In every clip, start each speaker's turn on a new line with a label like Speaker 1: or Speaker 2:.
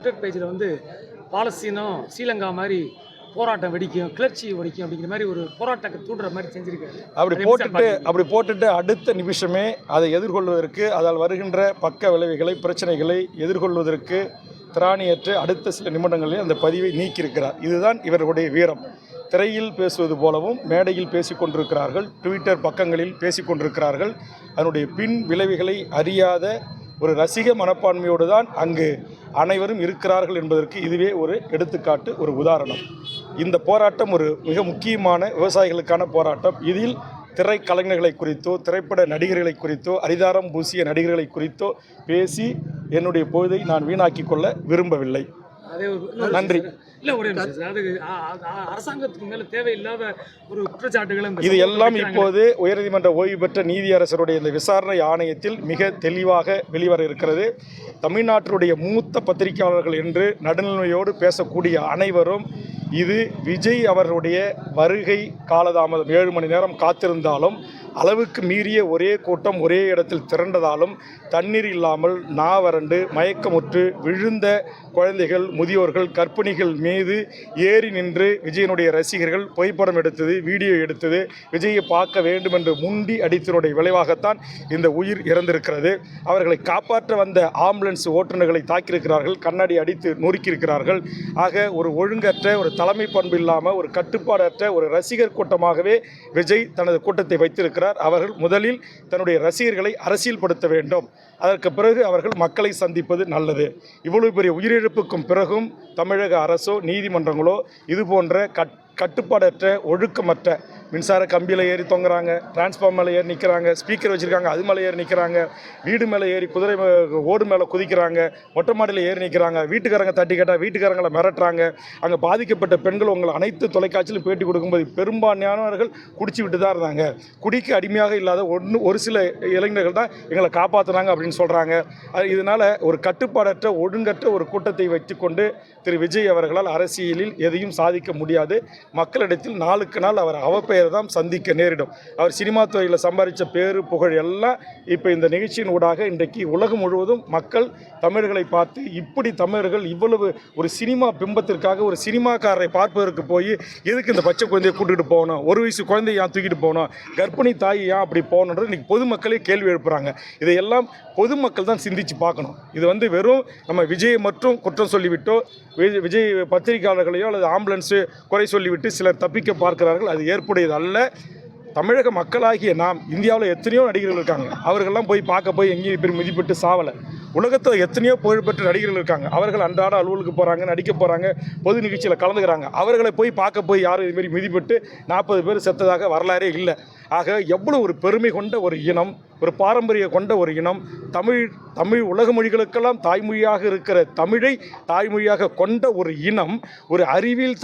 Speaker 1: Twitter பேஜில் வந்து பாலஸ்தீனம் ஸ்ரீலங்கா மாதிரி போராட்டம் வெடிக்கும், கிளர்ச்சி வெடிக்கும் அப்படிங்கிற மாதிரி ஒரு போராட்டத்தை தூண்டுற மாதிரி செஞ்சிருக்காரு.
Speaker 2: அப்படி போட்டுட்டு அடுத்த நிமிஷமே அதை எதிர்கொள்வதற்கு, அதால் வருகின்ற பக்க விளைவுகளை, பிரச்சனைகளை எதிர்கொள்வதற்கு திராணியற்று அடுத்த சில நிமிடங்களில் அந்த பதிவை நீக்கியிருக்கிறார். இதுதான் இவர்களுடைய வீரம். திரையில் பேசுவது போலவும் மேடையில் பேசிக்கொண்டிருக்கிறார்கள், ட்விட்டர் பக்கங்களில் பேசிக்கொண்டிருக்கிறார்கள். அதனுடைய பின் விளைவுகளை அறியாத ஒரு ரசிக மனப்பான்மையோடு தான் அங்கு அனைவரும் இருக்கிறார்கள் என்பதற்கு இதுவே ஒரு எடுத்துக்காட்டு, ஒரு உதாரணம். இந்த போராட்டம் ஒரு மிக முக்கியமான விவசாயிகளுக்கான போராட்டம். இதில் திரைக்கலைஞர்களை குறித்தோ, திரைப்பட நடிகர்களை குறித்தோ, அரிதாரம் பூசிய நடிகர்களை குறித்தோ பேசி என்னுடைய பொழுதை நான் வீணாக்கி கொள்ள விரும்பவில்லை. நன்றி.
Speaker 1: அரசாங்கத்துக்கு மேல தேவையில்லாத ஒரு குற்றச்சாட்டுகளை
Speaker 2: இது எல்லாம் இப்போது உயர்நீதிமன்ற ஓய்வு பெற்ற நீதியரசருடைய இந்த விசாரணை ஆணையத்தில் மிக தெளிவாக வெளிவர இருக்கிறது. தமிழ்நாட்டினுடைய மூத்த பத்திரிகையாளர்கள் என்று நடுநிலையோடு பேசக்கூடிய அனைவரும் இது விஜய் அவர்களுடைய வருகை காலதாமதம் 7 மணி நேரம் காத்திருந்தாலும், அளவுக்கு மீறிய ஒரே கூட்டம் ஒரே இடத்தில் திரண்டதாலும், தண்ணீர் இல்லாமல் நாவறண்டு மயக்கமுற்று விழுந்த குழந்தைகள், முதியோர்கள், கர்ப்பிணிகள் மீது ஏறி நின்று விஜயனுடைய ரசிகர்கள் புகைப்படம் எடுத்தது, வீடியோ எடுத்தது, விஜயை பார்க்க வேண்டும் என்று முண்டி அடித்தனுடைய விளைவாகத்தான் இந்த உயிர் இறந்திருக்கிறது. அவர்களை காப்பாற்ற வந்த ஆம்புலன்ஸ் ஓட்டுநர்களை தாக்கியிருக்கிறார்கள், கண்ணாடி அடித்து நொறுக்கியிருக்கிறார்கள். ஆக ஒரு ஒழுங்கற்ற, ஒரு தலைமை பண்பு இல்லாமல், ஒரு கட்டுப்பாடற்ற ஒரு ரசிகர் கூட்டமாகவே விஜய் தனது கூட்டத்தை வைத்திருக்கிறார். அவர்கள் முதலில் தன்னுடைய ரசிகர்களை அரசியல்படுத்த வேண்டும். அதற்கு பிறகு அவர்கள் மக்களை சந்திப்பது நல்லது. இவ்வளவு பெரிய உயிரிழப்புக்கும் பிறகும் தமிழக அரசோ நீதிமன்றங்களோ இது போன்ற கட்டுப்பாடற்ற, ஒழுக்கமற்ற, மின்சார கம்பியில் ஏறி தொங்குறாங்க, டிரான்ஸ்ஃபார்ம் மேலே ஏறி நிற்கிறாங்க, ஸ்பீக்கர் வச்சுருக்காங்க அது மேலே ஏறி நிற்கிறாங்க, வீடு மேலே ஏறி குதிரை ஓடு மேலே குதிக்கிறாங்க, மொட்டை மாடியில் ஏறி நிற்கிறாங்க, வீட்டுக்காரங்க தட்டி கேட்டால் வீட்டுக்காரங்களை மிரட்டுறாங்க. அங்கே பாதிக்கப்பட்ட பெண்கள் உங்களை அனைத்து தொலைக்காட்சியிலும் பேட்டி கொடுக்கும்போது பெரும்பான்மையானவர்கள் குடிச்சு விட்டு தான் இருந்தாங்க. குடிக்கு அடிமையாக இல்லாத ஒரு சில இளைஞர்கள் தான் எங்களை காப்பாற்றுனாங்க அப்படின்னு சொல்கிறாங்க. இதனால் ஒரு கட்டுப்பாடற்ற, ஒழுங்கற்ற ஒரு கூட்டத்தை வைத்துக்கொண்டு திரு விஜய் அவர்களால் அரசியலில் எதையும் சாதிக்க முடியாது. மக்களிடத்தில் நாளுக்கு நாள் அவர் அவப்பெயர் தான் சந்திக்க நேரிடும். அவர் சினிமா துறையில் சம்பாதித்த பேரு புகழ் எல்லாம் இப்போ இந்த நிகழ்ச்சியின் ஊடாக இன்றைக்கு உலகம் முழுவதும் மக்கள் தமிழர்களை பார்த்து, இப்படி தமிழர்கள் இவ்வளவு ஒரு சினிமா பிம்பத்திற்காக ஒரு சினிமாக்காரரை பார்ப்பதற்கு போய் எதுக்கு இந்த பச்சை குழந்தையை கூட்டிகிட்டு போகணும், 1 வயசு குழந்தையை ஏன் தூக்கிட்டு போகணும், கர்ப்பிணி தாய் ஏன் அப்படி போகணுன்றது இன்றைக்கி பொதுமக்களே கேள்வி எழுப்புறாங்க. இதையெல்லாம் பொதுமக்கள் தான் சிந்தித்து பார்க்கணும். இது வெறும் நம்ம விஜயை மட்டும் குற்றம் சொல்லிவிட்டோ, விஜய் பத்திரிகையாளர்களையோ அல்லது ஆம்புலன்ஸு குறை சொல்லிவிட்டு சிலர் தப்பிக்க பார்க்கிறார்கள். அது ஏற்புடையது அல்ல. தமிழக மக்களாகிய நாம், இந்தியாவில் எத்தனையோ நடிகர்கள் இருக்காங்க, அவர்களெல்லாம் போய் எங்கேயும் பேர் மிதிப்பட்டு சாவலை. உலகத்தில் எத்தனையோ புகழ்பெற்ற நடிகர்கள் இருக்காங்க, அவர்கள் அன்றாட அலுவலுக்கு போகிறாங்க, நடிக்க போகிறாங்க, பொது நிகழ்ச்சியில் கலந்துக்கிறாங்க. அவர்களை பார்க்க யாரும் இதுமாரி மிதிப்பட்டு 40 பேர் செத்ததாக வரலாறே இல்லை. ஆக எவ்வளோ ஒரு பெருமை கொண்ட ஒரு இனம், ஒரு பாரம்பரிய கொண்ட ஒரு இனம், தமிழ் உலக மொழிகளுக்கெல்லாம் தாய்மொழியாக இருக்கிற தமிழை தாய்மொழியாக கொண்ட ஒரு இனம் ஒரு அறிவியல்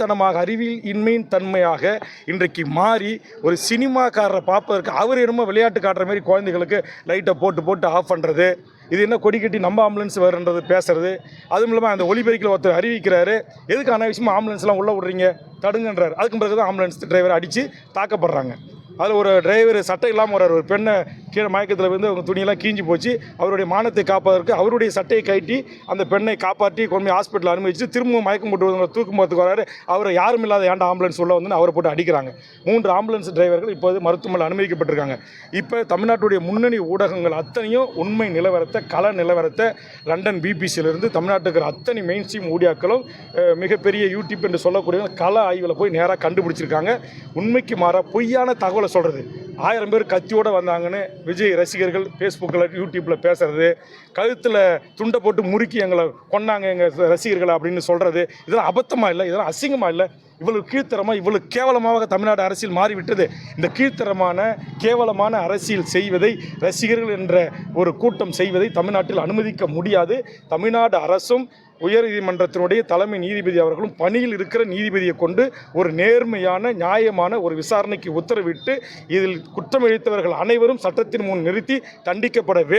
Speaker 2: இன்மையின் தன்மையாக இன்றைக்கு மாறி ஒரு சினிமாக்காரரை பார்ப்பதற்கு அவர் என்னமோ விளையாட்டு காட்டுற மாதிரி குழந்தைகளுக்கு லைட்டை போட்டு ஆஃப் பண்ணுறது, இது என்ன கொடி கட்டி நம்ம ஆம்புலன்ஸ் வருன்றது பேசுறது. அதுவும் இல்லாமல் அந்த ஒலிபெருக்கில் ஒருத்தர் அறிவிக்கிறாரு, எதுக்கு அனாவசியமாக ஆம்புலன்ஸ்லாம் உள்ளே விட்றீங்க தடுங்கன்றார். அதுக்கு பிறகு தான் ஆம்புலன்ஸ் டிரைவரை அடித்து தாக்கப்படுறாங்க. அதில் ஒரு டிரைவர் சட்டை இல்லாமல் ஒரு பெண்ணை கீழே மயக்கத்தில் வந்து அவங்க துணியெல்லாம் கீஞ்சி போச்சு. அவருடைய மானத்தை காப்பதற்கு அவருடைய சட்டையை கட்டி அந்த பெண்ணை காப்பாற்றி கொண்டு போய் ஹாஸ்பிட்டல் அனுமதிச்சு திரும்பவும் மயக்கம் போட்டு தூக்கும் போகிறதுக்கு வராரு. அவரை யாரும் இல்லாத ஏன்டா ஆம்புலன்ஸ் உள்ள வந்து அவரை போட்டு அடிக்கிறாங்க. 3 ஆம்புலன்ஸ் டிரைவர்கள் இப்போது மருத்துவமனையில் அனுமதிக்கப்பட்டிருக்காங்க. இப்போ தமிழ்நாட்டுடைய முன்னணி ஊடகங்கள் அத்தனையும் உண்மை நிலவரத்தை, கள நிலவரத்தை லண்டன் பிபிசியிலிருந்து தமிழ்நாட்டுக்கு இருக்கிற அத்தனை மெயின் ஸ்ட்ரீம் மீடியாக்களும் மிகப்பெரிய யூடியூப் என்று சொல்லக்கூடிய கள ஆய்வில் போய் நேராக கண்டுபிடிச்சிருக்காங்க. உண்மைக்கு மாறாக பொய்யான தகவலை சொல்கிறது. 1000 பேர் கத்தியோடு வந்தாங்கன்னு விஜய் ரசிகர்கள் ஃபேஸ்புக்கில் யூடியூப்பில் பேசுகிறது, கழுத்தில் துண்டை போட்டு முறுக்கி எங்களை கொண்டாங்க எங்கள் ரசிகர்களை அப்படின்னு சொல்கிறது, இதெல்லாம் அபத்தமாக இல்லை, இதெல்லாம் அசிங்கமாக இல்லை? இவ்வளவு கீழ்த்தரமாக, இவ்வளவு கேவலமாக தமிழ்நாடு அரசியல் மாறிவிட்டது. இந்த கீழ்த்தரமான கேவலமான அரசியல் செய்வதை, ரசிகர்கள் என்ற ஒரு கூட்டம் செய்வதை தமிழ்நாட்டில் அனுமதிக்க முடியாது. தமிழ்நாடு அரசும் உயர் நீதிமன்றத்தினுடைய தலைமை நீதிபதி அவர்களும் பணியில் இருக்கிற நீதிபதியை கொண்டு ஒரு நேர்மையான, நியாயமான ஒரு விசாரணைக்கு உத்தரவிட்டு இதில் குற்றம் இழைத்தவர்கள் அனைவரும் சட்டத்தின் முன் நிறுத்தி தண்டிக்கப்பட வேண்டும்.